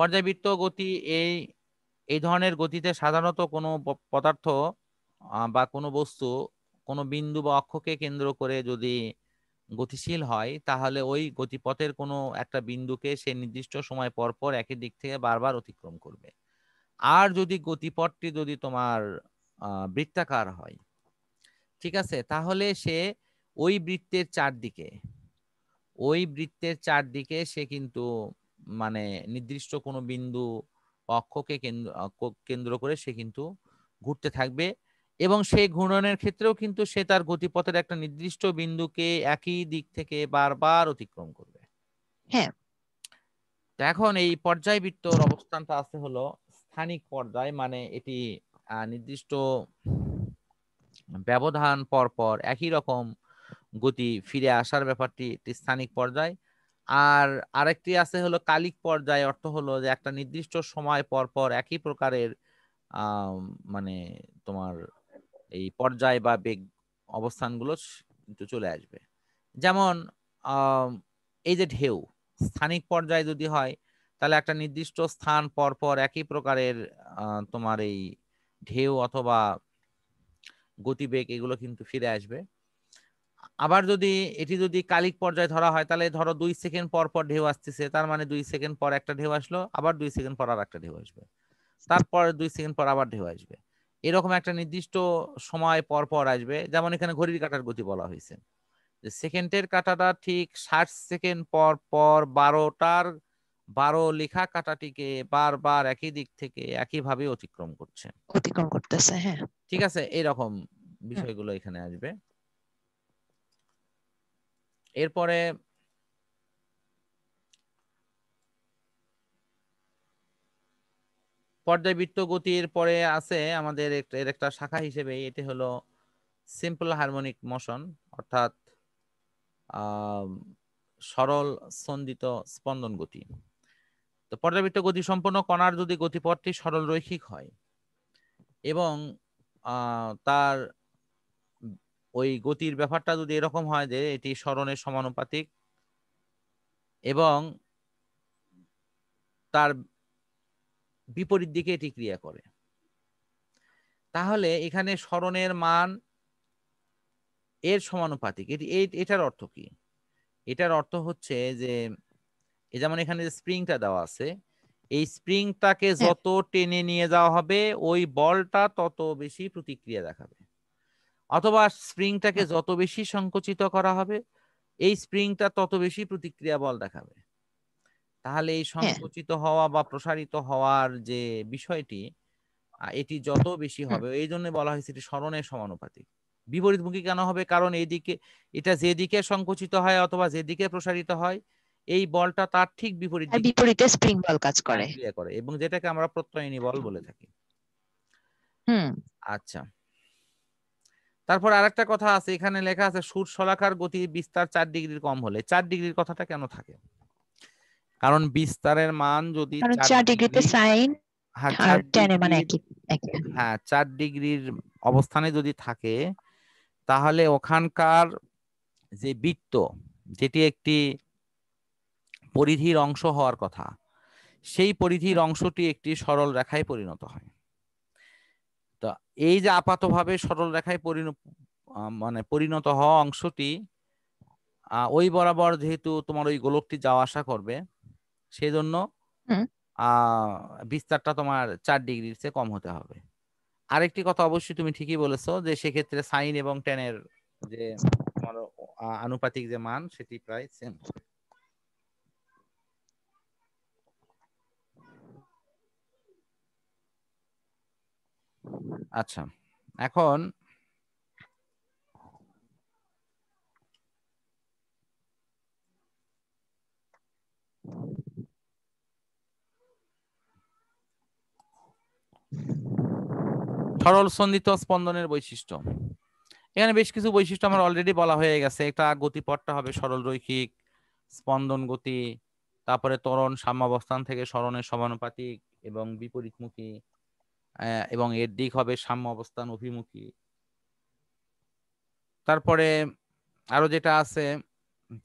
পর্যায়বৃত্ত গতি এই এই ধরনের গতিতে সাধারণত কোনো পদার্থ বা কোনো বস্তু কোনো বিন্দু বা অক্ষকে কেন্দ্র করে যদি গতিশীল হয় তাহলে ওই গতিপথের কোনো একটা বিন্দুকে সে নির্দিষ্ট সময় পর পর একই দিক থেকে বারবার অতিক্রম করবে। আর যদি গতিপথটি যদি তোমার বৃত্তাকার হয়, ঠিক আছে, তাহলে সে ওই বৃত্তের চারদিকে সে কিন্তু মানে নির্দিষ্ট কোনো বিন্দু অক্ষকে কেন্দ্র করে সে কিন্তু ঘুরতে থাকবে, এবং সেই ঘূর্ণনের ক্ষেত্রেও কিন্তু সে তার গতিপথের একটা নির্দিষ্ট বিন্দুকে একই দিক থেকে বারবার অতিক্রম করবে। হ্যাঁ, তো এখন এই পর্যায়বৃত্তর অবস্থানটা আছে হলো স্থানিক পর্যায়, মানে এটি নির্দিষ্ট ব্যবধান পর পর একই রকম গতি ফিরে আসার ব্যাপারটি একটি স্থানিক পর্যায়। আর আরেকটি আছে হলো কালিক পর্যায়, অর্থ হলো যে একটা নির্দিষ্ট সময় পর পর একই প্রকারের মানে তোমার এই পর্যায় বা বেগ অবস্থানগুলো কিন্তু চলে আসবে। যেমন এই যে ঢেউ, স্থানিক পর্যায় যদি হয় তাহলে একটা নির্দিষ্ট স্থান পর পর একই প্রকারের তোমার এই ঢেউ অথবা গতিবেগ এগুলো কিন্তু ফিরে আসবে। আবার এটি যদি কালিক পর্যায়ে ধরা হয় তাহলে ধরো 2 সেকেন্ড পর পর ঢেউ আসতেছে, তার মানে 2 সেকেন্ড পর একটা ঢেউ আসলো, আবার 2 সেকেন্ড পর আর একটা ঢেউ আসবে, তারপর 2 সেকেন্ড পর আবার ঢেউ আসবে, এরকম একটা নির্দিষ্ট সময় পর পর আসবে। যেমন এখানে ঘড়ির কাঁটার গতি বলা হয়েছে যে সেকেন্ডের কাঁটাটা ঠিক 60 সেকেন্ড পর পর 12 লেখা কাঁটাটিকে বারবার একই দিক থেকে একইভাবে অতিক্রম করতেছে। হ্যাঁ, ঠিক আছে, এরকম বিষয়গুলো এখানে আসবে। এরপরে পর্যায়বৃত্ত গতির পরে আছে আমাদের এর একটা শাখা হিসেবে, এটি হলো সিম্পল হারমোনিক মোশন, অর্থাৎ সরল স্পন্দিত স্পন্দন গতি। তো পর্যায়বৃত্ত গতি সম্পন্ন কণার যদি গতিপথটি সরল রৈখিক হয় এবং তার ওই গতির ব্যাপারটা যদি এরকম হয় যে এটি সরণের সমানুপাতিক এবং তার বিপরীত দিকে এটি ক্রিয়া করে, তাহলে এখানে সরণের মান এর সমানুপাতিক। এটার অর্থ কি? এটার অর্থ হচ্ছে যে যেমন এখানে যে স্প্রিংটা দেওয়া আছে, এই স্প্রিংটাকে যত টেনে নিয়ে যাওয়া হবে ওই বলটা তত বেশি প্রতিক্রিয়া দেখাবে, অথবা স্প্রিংটাকে যত বেশি সংকুচিত করা হবে এই স্প্রিংটা তত বেশি প্রতিক্রিয়া বল দেখাবে। তাহলে এই সংকুচিত হওয়া বা প্রসারিত হওয়ার যে বিষয়টি এটি যত বেশি হবে, এই জন্য বলা হয়েছে এটি সরণের সমানুপাতিক। বিপরীতমুখী কেন হবে? কারণ এইদিকে এটা যেদিকে সংকুচিত হয় অথবা যেদিকে প্রসারিত হয় এই বলটা তার ঠিক বিপরীতে স্প্রিং বল কাজ করে এবং যেটাকে আমরা প্রত্যয়নী বল বলে থাকি। আচ্ছা, তারপর আরেকটা কথা আছে, এখানে লেখা আছে সুর-শলাকার গতি বিস্তার 4 ডিগ্রির কম হলে। 4 ডিগ্রির কথাটা কেন থাকে? কারণ বিস্তারের মান যদি 4 ডিগ্রি, হ্যাঁ 4 ডিগ্রির অবস্থানে যদি থাকে তাহলে ওখানকার যে বৃত্ত, যেটি একটি পরিধির অংশ হওয়ার কথা, সেই পরিধির অংশটি একটি সরল রেখায় পরিণত হয়। তো এই যে আপাতভাবে সরল রেখায় পরিণত হওয়া অংশটি ওই বরাবর যেহেতু তোমার ওই গোলকটি যাওয়া আসা করবে, সেই জন্য বিস্তারটা তোমার 4 ডিগ্রির চেয়ে কম হতে হবে। আরেকটি কথা অবশ্যই তুমি ঠিকই বলেছো যে সেক্ষেত্রে সাইন এবং ট্যানের যে তোমার আনুপাতিক যে মান সেটি প্রায় সেম হবে। আচ্ছা, এখন সরল স্পন্দিত স্পন্দনের বৈশিষ্ট্য। এখানে বেশ কিছু বৈশিষ্ট্য আমার অলরেডি বলা হয়ে গেছে। একটা গতিপথটা হবে সরল রৈখিক, স্পন্দন গতি, তারপরে ত্বরণ সাম্যাবস্থান থেকে সরণের সমানুপাতিক এবং বিপরীতমুখী, এবং এর দিক হবে সাম্য অবস্থান অভিমুখী। তারপরে আরো যেটা আছে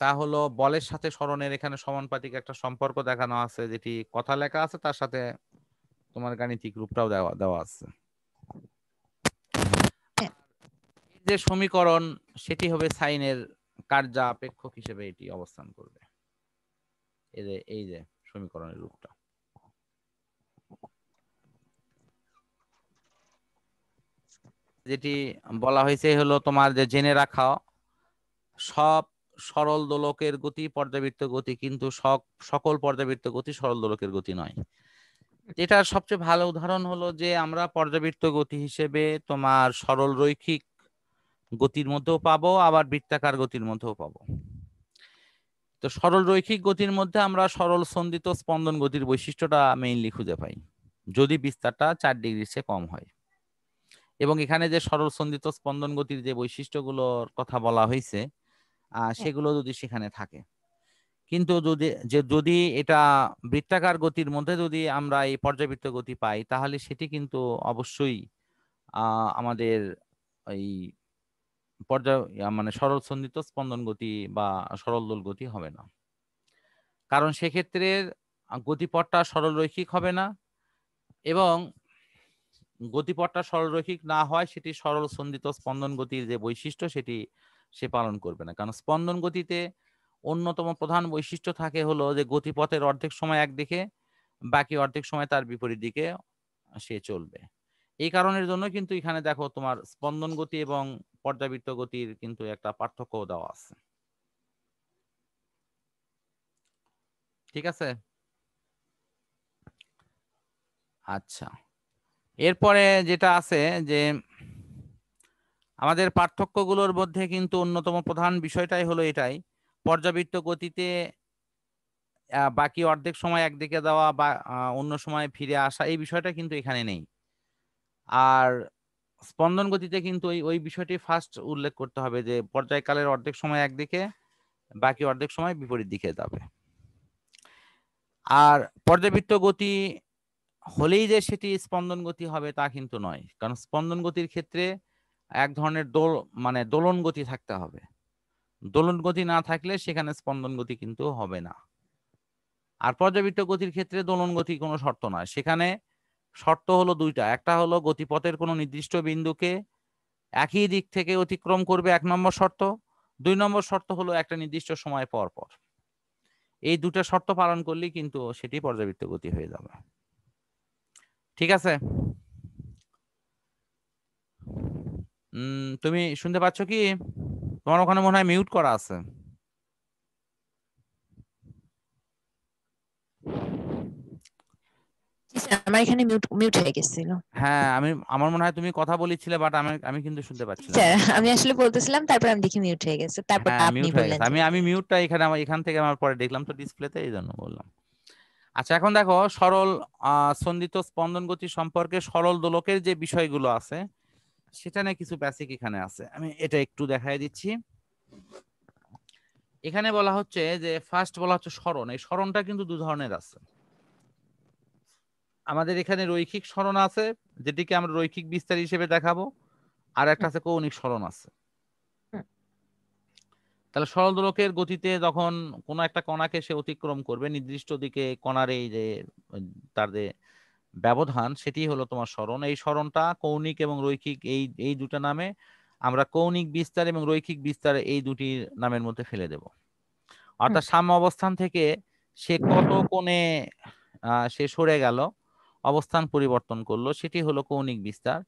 তা হলো বলের সাথে সরণের এখানে সমানুপাতিক একটা সম্পর্ক দেখানো আছে, যেটি কথা লেখা আছে, তার সাথে তোমার গাণিতিক রূপটাও দেওয়া দেওয়া আছে। হ্যাঁ। এই যে সমীকরণ, সেটি হবে সাইনের কার্যাপেক্ষক হিসেবে এটি অবস্থান করবে। এই যে সমীকরণের রূপটা, যেটি বলা হয়েছে হলো তোমার যে জেনে রাখা, সব সরল দোলকের গতি পর্যাবৃত্ত গতি, কিন্তু সকল পর্যাবৃত্ত গতি সরল দোলকের গতি নয়। এটার সবচেয়ে ভালো উদাহরণ হলো যে আমরা পর্যাবৃত্ত গতি হিসেবে তোমার সরল রৈখিক গতির মধ্যেও পাবো, আবার বৃত্তাকার গতির মধ্যেও পাবো। তো সরল রৈখিক গতির মধ্যে আমরা সরল সন্দিত স্পন্দন গতির বৈশিষ্ট্যটা মেইনলি খুঁজে পাই, যদি বিস্তারটা 4 ডিগ্রির চেয়ে কম হয়। এবং এখানে যে সরল সন্দিত স্পন্দন গতির যে বৈশিষ্ট্যগুলোর কথা বলা হয়েছে, সেগুলো যদি সেখানে থাকে। কিন্তু যদি এটা বৃত্তাকার গতির মধ্যে যদি আমরা এই পর্যাবৃত্ত গতি পাই, তাহলে সেটি কিন্তু অবশ্যই আমাদের এই মানে সরল সন্দিত স্পন্দন গতি বা সরল দোল গতি হবে না, কারণ সেক্ষেত্রে গতিপথটা সরল রৈখিক হবে না, এবং গতিপথটা সরলরৈখিক না হয় সেটি সরল সন্দিত স্পন্দন গতির যে বৈশিষ্ট্য সেটি সে পালন করবে না। কারণ স্পন্দন গতিতে অন্যতম প্রধান বৈশিষ্ট্য থাকে হলো যে গতিপথের অর্ধেক সময় একদিকে, বাকি অর্ধেক সময় তার বিপরীত দিকে সে চলবে। এই কারণের জন্য কিন্তু এখানে দেখো তোমার স্পন্দন গতি এবং পর্যাবৃত্ত গতির কিন্তু একটা পার্থক্য দেওয়া আছে। ঠিক আছে, আচ্ছা। এরপরে যেটা আছে যে আমাদের পার্থক্যগুলোর মধ্যে কিন্তু অন্যতম প্রধান বিষয়টাই হলো এটাই, পর্যাবৃত্ত গতিতে বাকি অর্ধেক সময় একদিকে দেওয়া বা অন্য সময় ফিরে আসা, এই বিষয়টা কিন্তু এখানে নেই। আর স্পন্দন গতিতে কিন্তু ওই বিষয়টি ফার্স্ট উল্লেখ করতে হবে যে পর্যায়কালের অর্ধেক সময় একদিকে, বাকি অর্ধেক সময় বিপরীত দিকে যাবে। আর পর্যাবৃত্ত গতি হলেই যে সেটি স্পন্দন গতি হবে তা কিন্তু নয়, কারণ স্পন্দন গতির ক্ষেত্রে এক ধরনের মানে দোলন গতি থাকতে হবে। দোলন গতি না থাকলে সেখানে স্পন্দন গতি কিন্তু হবে না। আর পর্যাবৃত্ত গতির ক্ষেত্রে দোলন গতি কোনো শর্ত নয়, সেখানে শর্ত হলো দুইটা। একটা হলো গতিপথের কোনো নির্দিষ্ট বিন্দুকে একই দিক থেকে অতিক্রম করবে, 1 নম্বর শর্ত। 2 নম্বর শর্ত হলো একটা নির্দিষ্ট সময় পর পর। এই দুটো শর্ত পালন করলেই কিন্তু সেটি পর্যাবৃত্ত গতি হয়ে যাবে। ঠিক আছে, তুমি শুনতে পাচ্ছ কি? তোমার ওখানে মনে হয় মিউট করা আছে। আমার এখানে মিউট হয়ে গেছিল। হ্যাঁ, আমার মনে হয় তুমি কথা বলেছিলে, বাট আমি কিন্তু শুনতে পাচ্ছিলাম স্যার না। আমি আসলে বলতেছিলাম, তারপর আমি দেখি মিউট হয়ে গেছে, তারপর হ্যাঁ, আপনি মিউট হয়ে বললেন গেছে। যে আমি মিউটটা এখান থেকে আমার পরে দেখলাম তো ডিসপ্লেতে, এই জন্য বললাম। আচ্ছা, এখন দেখো সরল সন্দিত স্পন্দন গতি সম্পর্কে সরল দোলকের যে বিষয়গুলো আছে সেটা নিয়ে কিছু বেসিক এখানে আছে, আমি এটা একটু দেখাই দিচ্ছি। এখানে বলা হচ্ছে যে ফার্স্ট বলা হচ্ছে সরণ। এই সরণটা কিন্তু 2 ধরনের আছে। আমাদের এখানে রৈখিক সরণ আছে, যেটিকে আমরা রৈখিক বিস্তার হিসেবে দেখাবো, আর একটা আছে কৌণিক সরণ আছে। তাহলে সরল দোলকের গতিতে যখন কোনো একটা কণাকে সে অতিক্রম করবে, নির্দিষ্ট দিকে কণার এই যে তার যে ব্যবধান, সেটি হলো তোমার সরণ। এই সরণটা কৌণিক এবং রৈখিক এই দুটো নামে আমরা কৌণিক বিস্তার এবং রৈখিক বিস্তার এই দুটি নামের মধ্যে ফেলে দেব। অর্থাৎ সাম্য অবস্থান থেকে সে কত কোণে সে সরে গেল, অবস্থান পরিবর্তন করলো, সেটি হলো কৌণিক বিস্তার।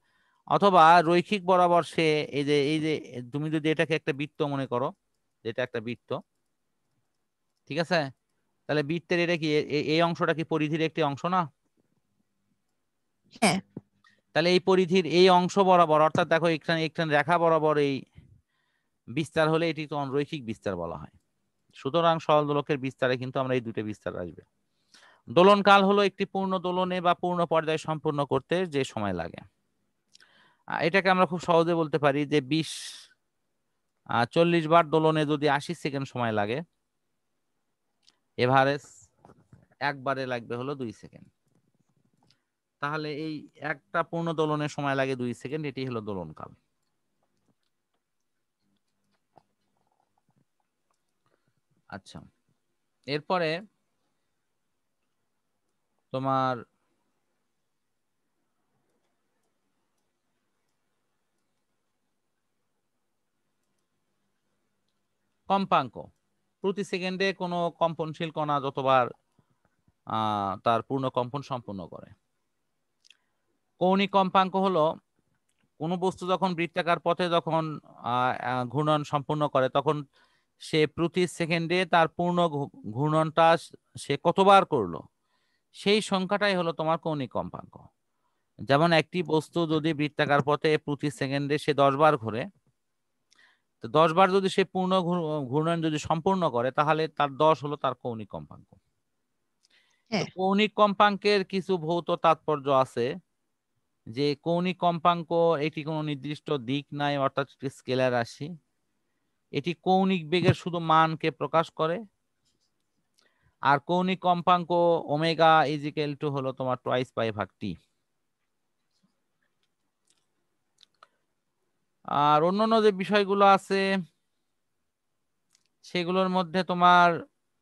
অথবা রৈখিক বরাবর সে এই যে তুমি যদি এটাকে একটা বৃত্ত মনে করো, যেটা একটা বৃত্ত, ঠিক আছে, তাহলে বৃত্তের এটা কি এই অংশটা কি পরিধির একটি অংশ না? হ্যাঁ। তাহলে এই পরিধির এই অংশ বরাবর, অর্থাৎ দেখো এখানে রেখা বরাবর এই বিস্তার হলে এটি তো রৈখিক বিস্তার বলা হয়। সুতরাং সরল দোলকের বিস্তারে কিন্তু আমরা এই দুটো বিস্তার আসবে। দোলনকাল হলো একটি পূর্ণ দোলনে বা পূর্ণ পর্যায় সম্পূর্ণ করতে যে সময় লাগে। এটাকে আমরা খুব সহজে বলতে পারি যে 40 বার দোলনে যদি 80 সেকেন্ড সময় লাগে, এভারেজ একবারে লাগবে হলো 2 সেকেন্ড। তাহলে এই একটা পূর্ণ দোলনের সময় লাগে 2 সেকেন্ড, এটি হলো দোলনকাল। আচ্ছা, এরপরে তোমার কম্পাঙ্ক, প্রতি সেকেন্ডে কোনো কম্পনশীল কণা যতবার তার পূর্ণ কম্পন সম্পন্ন করে। কৌণিক কম্পাঙ্ক হলো কোনো বস্তু যখন বৃত্তাকার পথে যখন ঘূর্ণন সম্পূর্ণ করে তখন সে প্রতি সেকেন্ডে তার পূর্ণ ঘূর্ণনটা সে কতবার করলো সেই সংখ্যাটাই হলো তোমার কৌণিক কম্পাঙ্ক। যেমন একটি বস্তু যদি বৃত্তাকার পথে প্রতি সেকেন্ডে সে 10 বার ঘোরে, তো 10 বার যদি সে পূর্ণ ঘূর্ণন যদি সম্পূর্ণ করে তাহলে তার 10 হলো তার কৌণিক কম্পাঙ্ক। তো কৌণিক কম্পাঙ্কের কিছু ভৌত তাৎপর্য আছে, যে কৌণিক কম্পাঙ্ক এটি কোনো নির্দিষ্ট দিক নাই, অর্থাৎ স্কেলার রাশি। এটি কৌণিক বেগের শুধু মানকে প্রকাশ করে। আর কৌণিক কম্পাঙ্ক ওমেগা ইজিক্যাল টু হলো তোমার টোয়াইস পাই ভাগ টি। আর অন্যান্য যে বিষয়গুলো আছে সেগুলোর মধ্যে তোমার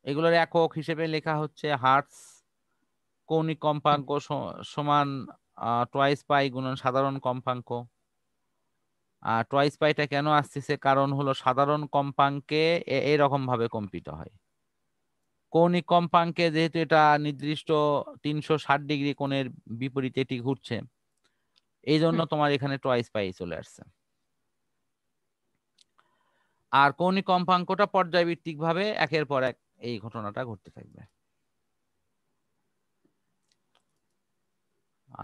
এগুলোর একক হিসেবে লেখা হচ্ছে হার্টস। কৌণিক কম্পাঙ্ক সমান টোয়াইস পাই গুণন সাধারণ কম্পাঙ্ক। আর টোয়াইস পাইটা কেন আসতেছে, কারণ হলো সাধারণ কম্পাঙ্কে এরকম ভাবে কম্পিত হয়। কৌণিক কম্পাঙ্কে যেহেতু এটা নির্দিষ্ট 360 ডিগ্রি কোণের বিপরীতে এটি ঘুরছে, এই জন্য তোমার এখানে টোয়াইস পাই চলে আসছে। আর কৌণিক কম্পাঙ্কটা পর্যায়ভিত্তিক ভাবে একের পর এক এই ঘটনাটা ঘটতে থাকবে।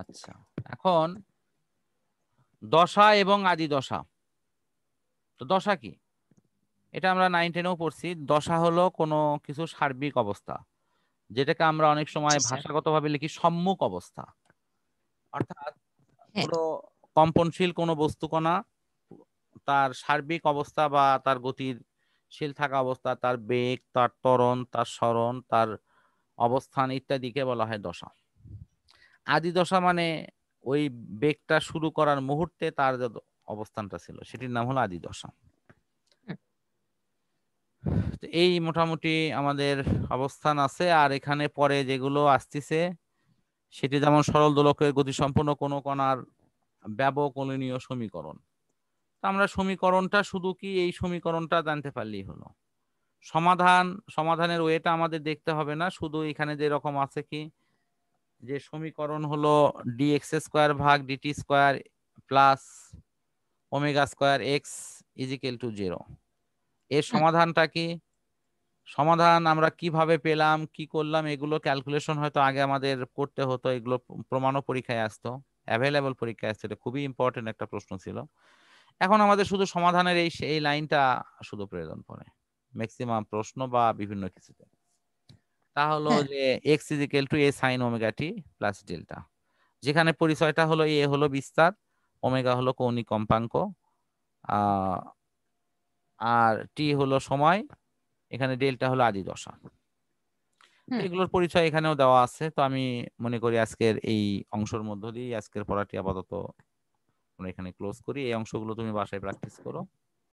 আচ্ছা, এখন দশা এবং আদি দশা। তো দশা কি, এটা আমরা 9, 10-এও পড়ছি। দশা হলো কোনো কিছু সার্বিক অবস্থা, যেটাকে আমরা অনেক সময় ভাষাগতভাবে লিখি সম্মুখ অবস্থা। অর্থাৎ কোনো কম্পনশীল কোনো বস্তুকণা তার সার্বিক অবস্থা বা তার গতিশীল থাকা অবস্থা, তার বেগ, তার ত্বরণ, তার সরণ, তার অবস্থান ইত্যাদিকে বলা হয় দশা। আদি দশা মানে ওই বেগটা শুরু করার মুহূর্তে তার যে অবস্থানটা ছিল সেটির নাম হলো আদি দশা। এই মোটামুটি আমাদের অবস্থান আছে। আর এখানে পরে যেগুলো আসতেছে সেটি যেমন সরল দোলকের গতিসম্পন্ন কোনো কণার ব্যবকলনীয় সমীকরণ। আমরা সমীকরণটা শুধু কি এই সমীকরণটা জানতে পারলেই হলো। সমাধানের ওয়েটা আমাদের দেখতে হবে না, শুধু এখানে যে রকম আছে কি যে সমীকরণ হলো dx স্কয়ার ভাগ dt square plus omega square x equal to 0। এর সমাধানটা কি, সমাধান আমরা কিভাবে পেলাম, কি করলাম, এগুলো ক্যালকুলেশন হয়তো আগে আমাদের করতে হতো। এগুলো প্রমাণও পরীক্ষায় আসতো, অ্যাভেলেবল পরীক্ষায় আসতো, এটা খুবই ইম্পর্টেন্ট একটা প্রশ্ন ছিল। এখন আমাদের শুধু সমাধানের এই লাইনটা শুধু প্রয়োজন পড়ে ম্যাক্সিমাম প্রশ্ন বা বিভিন্ন কিছুতে। তা হলো যে x equal to a sin omega t plus delta, যেখানে পরিচয়টা হলো a হলো বিস্তার, ওমেগা হলো কৌণিক কম্পাঙ্ক, আর t হলো সময়, এখানে ডেল্টা হলো আদি দশা। এগুলোর পরিচয় এখানেও দেওয়া আছে। তো আমি মনে করি আজকের এই অংশের মধ্য দিয়ে আজকের পড়াটি আপাতত আমরা এখানে ক্লোজ করি। এই অংশগুলো তুমি বাসায় প্র্যাকটিস করো।